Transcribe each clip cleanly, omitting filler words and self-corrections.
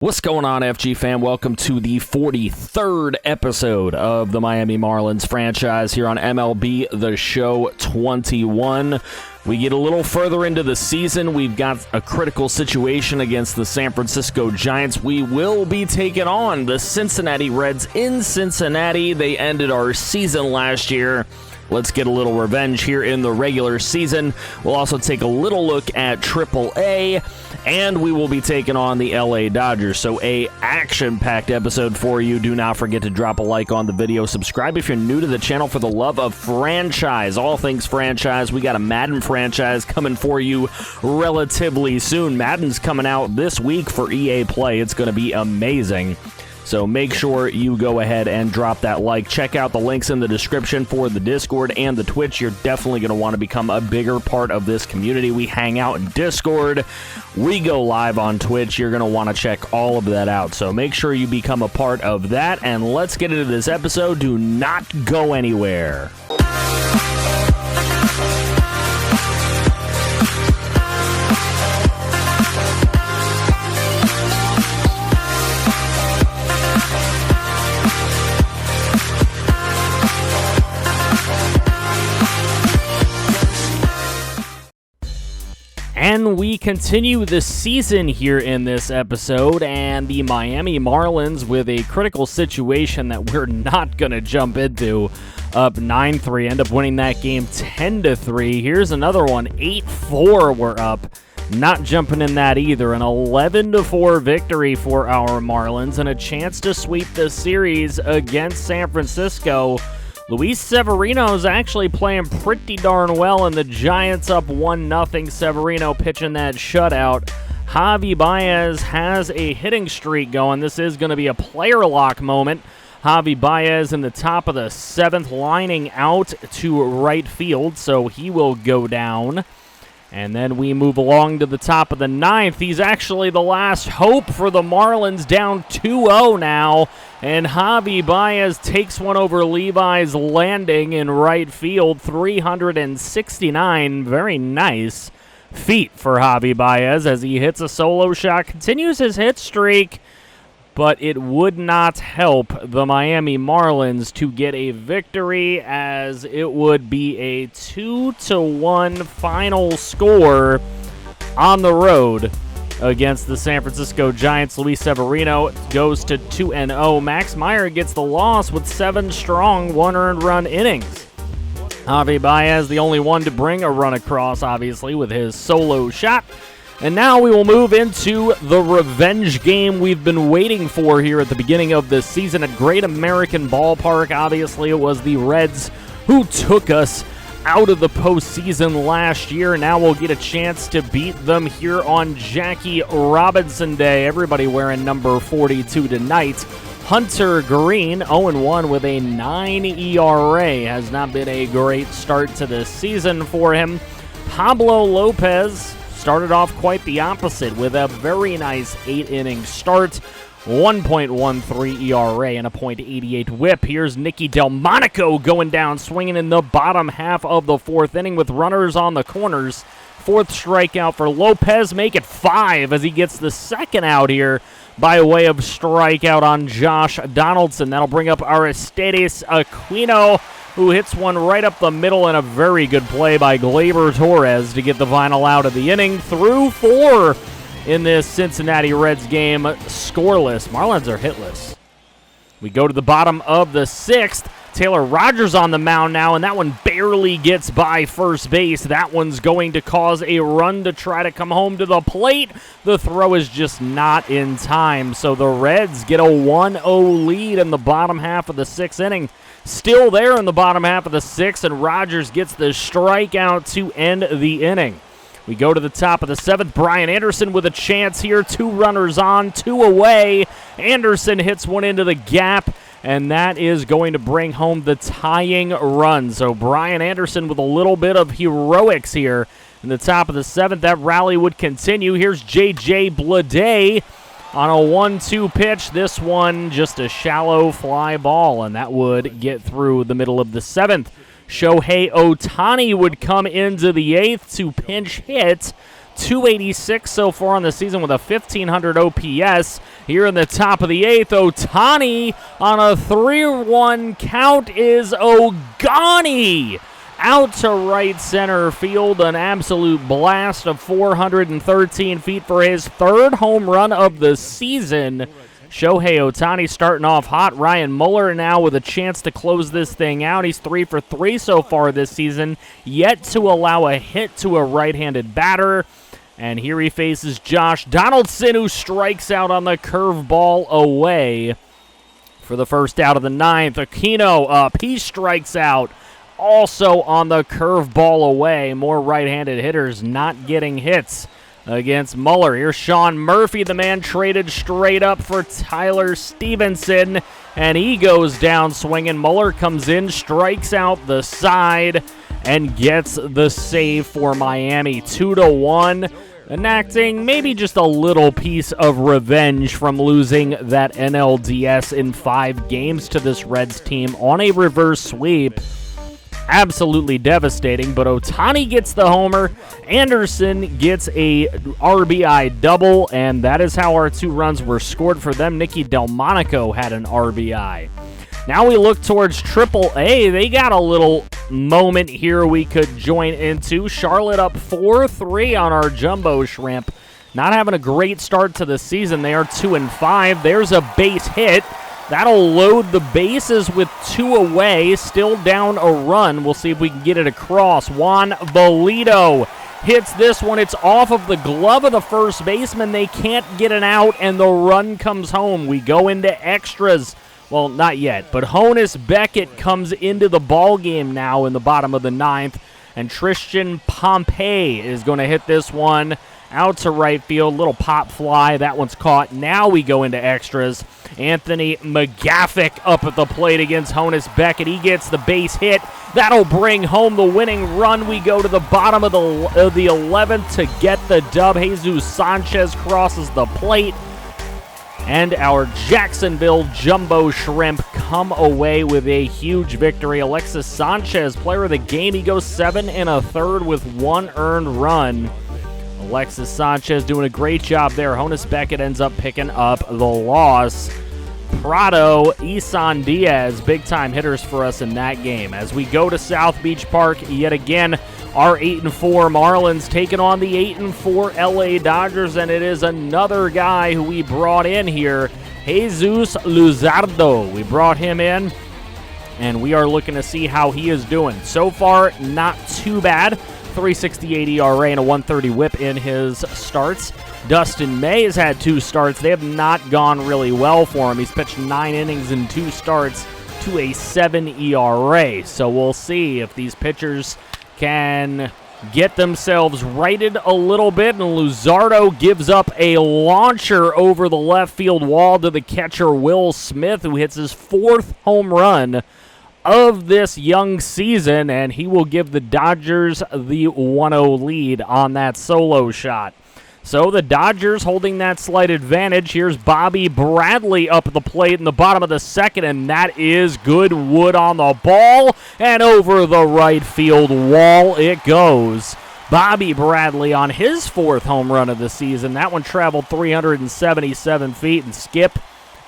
What's going on, FG fam? Welcome to the 43rd episode of the Miami Marlins franchise here on MLB the Show 21. We get a little further into the season. We've got a critical situation against the San Francisco Giants. We will be taking on the Cincinnati Reds in Cincinnati. They ended our season last year. Let's get a little revenge here in the regular season. We'll also take a little look at AAA, and we will be taking on the LA Dodgers. So a action-packed episode for you. Do not forget to drop a like on the video. Subscribe if you're new to the channel for the love of franchise. All things franchise. We got a Madden franchise coming for you relatively soon. Madden's coming out this week for EA Play. It's going to be amazing. So make sure you go ahead and drop that like. Check out the links in the description for the Discord and the Twitch. You're definitely going to want to become a bigger part of this community. We hang out in Discord. We go live on Twitch. You're going to want to check all of that out. So make sure you become a part of that. And let's get into this episode. Do not go anywhere. And we continue the season here in this episode, and the Miami Marlins with a critical situation that we're not going to jump into. Up 9-3, end up winning that game 10-3. Here's another one, 8-4 we're up. Not jumping in that either. An 11-4 victory for our Marlins and a chance to sweep the series against San Francisco. Luis Severino's actually playing pretty darn well, and the Giants up 1-0. Severino pitching that shutout. Javi Baez has a hitting streak going. This is going to be a player lock moment. Javi Baez in the top of the 7th, lining out to right field, so he will go down. And then we move along to the top of the 9th. He's actually the last hope for the Marlins, down 2-0 now. And Javi Baez takes one over Levi's landing in right field, 369. Very nice feat for Javi Baez as he hits a solo shot, continues his hit streak. But it would not help the Miami Marlins to get a victory, as it would be a 2-1 final score on the road against the San Francisco Giants. Luis Severino goes to 2-0. Max Meyer gets the loss with 7 strong 1 earned run innings. Javi Baez, the only one to bring a run across, obviously, with his solo shot. And now we will move into the revenge game we've been waiting for here at the beginning of this season at Great American Ballpark. Obviously, it was the Reds who took us out of the postseason last year. Now we'll get a chance to beat them here on Jackie Robinson Day. Everybody wearing number 42 tonight. Hunter Green, 0-1 with a 9 ERA. Has not been a great start to the season for him. Pablo Lopez started off quite the opposite with a very nice 8-inning start, 1.13 ERA and a .88 whip. Here's Nicky Delmonico going down, swinging in the bottom half of the 4th inning with runners on the corners. 4th strikeout for Lopez, make it 5 as he gets the 2nd out here by way of strikeout on Josh Donaldson. That'll bring up Aristides Aquino, who hits one right up the middle, and a very good play by Gleyber Torres to get the final out of the inning. Through 4 in this Cincinnati Reds game, scoreless. Marlins are hitless. We go to the bottom of the 6th. Taylor Rogers on the mound now, and that one barely gets by first base. That one's going to cause a run to try to come home to the plate. The throw is just not in time, so the Reds get a 1-0 lead in the bottom half of the 6th inning. Still there in the bottom half of the 6th, and Rogers gets the strikeout to end the inning. We go to the top of the 7th. Brian Anderson with a chance here. 2 runners on, 2 away. Anderson hits one into the gap, and that is going to bring home the tying run. So Brian Anderson with a little bit of heroics here in the top of the 7th. That rally would continue. Here's J.J. Bleday on a 1-2 pitch. This one just a shallow fly ball, and that would get through the middle of the 7th. Shohei Ohtani would come into the 8th to pinch hit. 286 so far on the season with a 1,500 OPS. here in the top of the 8th. Ohtani on a 3-1 count is Ogani out to right center field. An absolute blast of 413 feet for his 3rd home run of the season. Shohei Ohtani starting off hot. Ryan Muller now with a chance to close this thing out. He's 3 for 3 so far this season, yet to allow a hit to a right-handed batter. And here he faces Josh Donaldson, who strikes out on the curveball away for the first out of the 9th. Aquino up. He strikes out also on the curveball away. More right-handed hitters not getting hits against Muller. Here's Sean Murphy, the man traded straight up for Tyler Stevenson, and he goes down swinging. Muller comes in, strikes out the side, and gets the save for Miami. 2-1, enacting maybe just a little piece of revenge from losing that NLDS in 5 games to this Reds team on a reverse sweep. Absolutely devastating, but Ohtani gets the homer. Anderson gets a RBI double, and that is how our 2 runs were scored for them. Nicky Delmonico had an RBI. Now we look towards AAA. They got a little moment here we could join into. Charlotte up 4-3 on our Jumbo Shrimp. Not having a great start to the season. They are 2-5. There's a base hit. That'll load the bases with 2 away. Still down a run. We'll see if we can get it across. Juan Valido hits this one. It's off of the glove of the first baseman. They can't get it out, and the run comes home. We go into extras. Well, not yet, but Honus Beckett comes into the ball game now in the bottom of the 9th, and Tristan Pompey is going to hit this one out to right field. Little pop fly. That one's caught. Now we go into extras. Anthony McGaffick up at the plate against Honus Beckett. He gets the base hit. That'll bring home the winning run. We go to the bottom of the 11th to get the dub. Jesus Sanchez crosses the plate. And our Jacksonville Jumbo Shrimp come away with a huge victory. Alexis Sanchez, player of the game. He goes 7 1/3 with 1 earned run. Alexis Sanchez doing a great job there. Honus Beckett ends up picking up the loss. Prado, Isan Diaz, big-time hitters for us in that game. As we go to South Beach Park yet again, our 8-4 Marlins taking on the 8-4 LA Dodgers, and it is another guy who we brought in here, Jesus Luzardo. We brought him in, and we are looking to see how he is doing. So far, not too bad. 3.68 ERA and a 1.30 whip in his starts. Dustin May has had 2 starts. They have not gone really well for him. He's pitched 9 innings in 2 starts to a 7 ERA. So we'll see if these pitchers can get themselves righted a little bit. And Luzardo gives up a launcher over the left field wall to the catcher Will Smith, who hits his 4th home run of this young season, and he will give the Dodgers the 1-0 lead on that solo shot. So the Dodgers holding that slight advantage. Here's Bobby Bradley up at the plate in the bottom of the 2nd, and that is good wood on the ball, and over the right field wall it goes. Bobby Bradley on his 4th home run of the season. That one traveled 377 feet, and Skip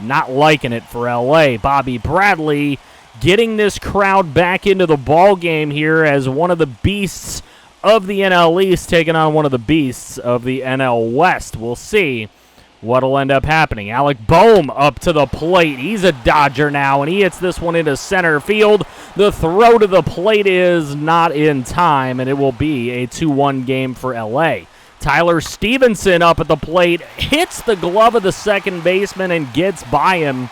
not liking it for LA. Bobby Bradley getting this crowd back into the ball game here as one of the beasts of the NL East taking on one of the beasts of the NL West. We'll see what'll end up happening. Alec Boehm up to the plate. He's a Dodger now, and he hits this one into center field. The throw to the plate is not in time, and it will be a 2-1 game for LA. Tyler Stevenson up at the plate, hits the glove of the second baseman and gets by him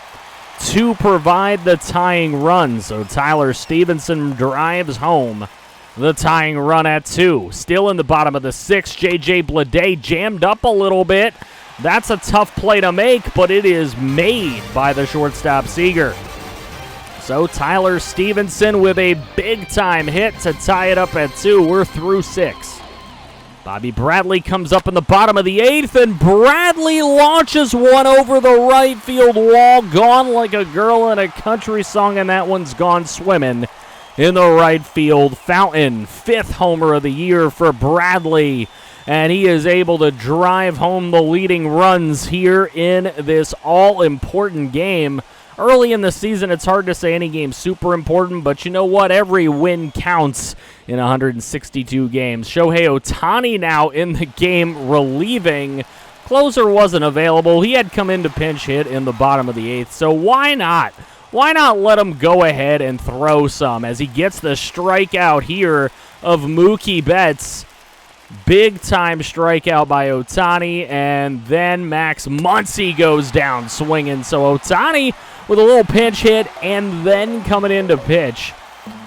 to provide the tying run. So Tyler Stevenson drives home the tying run at 2. Still in the bottom of the 6th, J.J. Bleday jammed up a little bit. That's a tough play to make, but it is made by the shortstop Seager. So Tyler Stevenson with a big-time hit to tie it up at 2. We're through 6. Bobby Bradley comes up in the bottom of the 8th, and Bradley launches one over the right field wall. Gone like a girl in a country song, and that one's gone swimming in the right field fountain. 5th homer of the year for Bradley. and he is able to drive home the leading runs here in this all-important game. Early in the season, it's hard to say any game's super important, but you know what? Every win counts in 162 games. Shohei Ohtani now in the game relieving. Closer wasn't available. He had come in to pinch hit in the bottom of the 8th, so why not? Why not let him go ahead and throw some as he gets the strikeout here of Mookie Betts. Big-time strikeout by Ohtani, and then Max Muncy goes down swinging. So Ohtani with a little pinch hit and then coming in to pitch.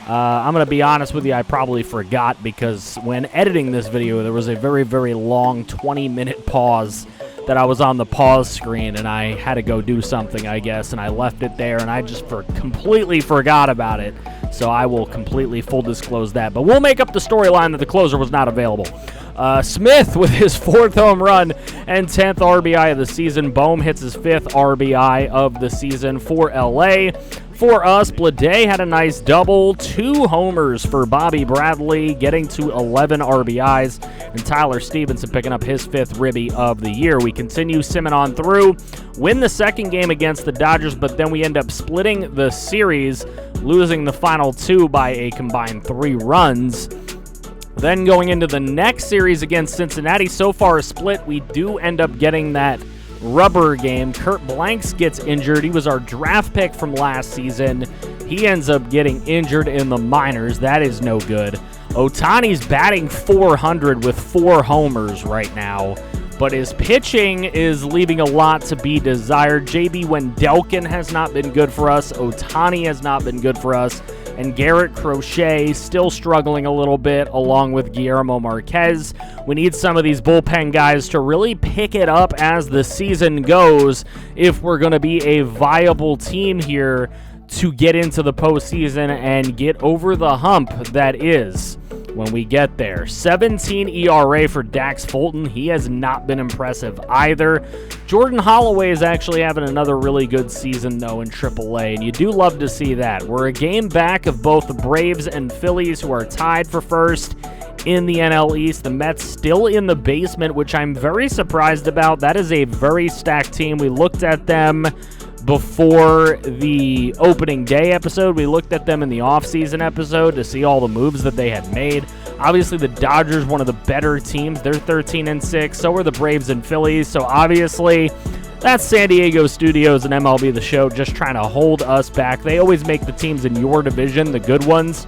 I'm going to be honest with you, I probably forgot because when editing this video, there was a very, very long 20-minute pause that I was on the pause screen, and I had to go do something, I guess, and I left it there, and I just completely forgot about it. So I will completely full disclose that. But we'll make up the storyline that the closer was not available. Smith with his 4th home run and 10th RBI of the season. Bohm hits his 5th RBI of the season for LA. For us, Bleday had a nice double, 2 homers for Bobby Bradley, getting to 11 RBIs, and Tyler Stevenson picking up his 5th ribby of the year. We continue simming on through, win the second game against the Dodgers, but then we end up splitting the series, losing the final 2 by a combined 3 runs. Then going into the next series against Cincinnati, so far a split, we do end up getting that rubber game. Kurt Blanks gets injured. He was our draft pick from last season. He ends up getting injured in the minors. That is no good. Ohtani's batting .400 with 4 homers right now, but his pitching is leaving a lot to be desired. JB Wendelken has not been good for us. Ohtani has not been good for us. And Garrett Crochet still struggling a little bit, along with Guillermo Marquez. We need some of these bullpen guys to really pick it up as the season goes if we're going to be a viable team here to get into the postseason and get over the hump that is when we get there. 17 ERA for Dax Fulton. He has not been impressive either. Jordan Holloway is actually having another really good season, though, in AAA, and you do love to see that. We're a game back of both the Braves and Phillies, who are tied for first in the NL East. The Mets still in the basement, which I'm very surprised about. That is a very stacked team. We looked at them before the opening day episode. We looked at them in the offseason episode to see all the moves that they had made. Obviously, the Dodgers, one of the better teams. They're 13-6. So are the Braves and Phillies. So obviously, that's San Diego Studios and MLB the Show just trying to hold us back. They always make the teams in your division the good ones.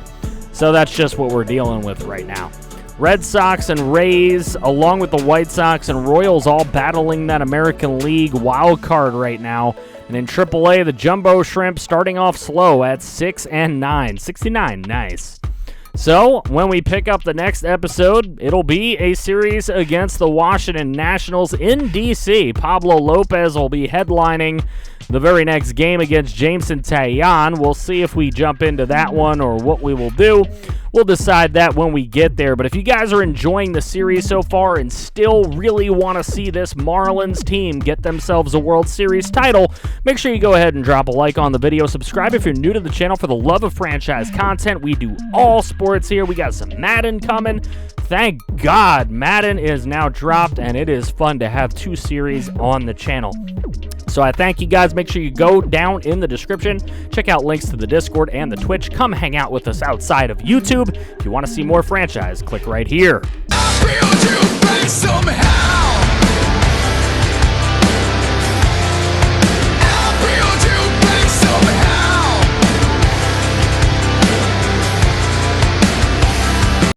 So that's just what we're dealing with right now. Red Sox and Rays, along with the White Sox and Royals, all battling that American League wild card right now. And in AAA, the Jumbo Shrimp starting off slow at 6-9. 69, nice. So, when we pick up the next episode, it'll be a series against the Washington Nationals in D.C. Pablo Lopez will be headlining the very next game against Jameson Taillon. We'll see if we jump into that one or what we will do. We'll decide that when we get there. But if you guys are enjoying the series so far and still really want to see this Marlins team get themselves a World Series title, make sure you go ahead and drop a like on the video. Subscribe if you're new to the channel for the love of franchise content. We do all sports here. We got some Madden coming. Thank God Madden is now dropped, and it is fun to have 2 series on the channel. So I thank you guys. Make sure you go down in the description. Check out links to the Discord and the Twitch. Come hang out with us outside of YouTube. If you want to see more franchise, click right here.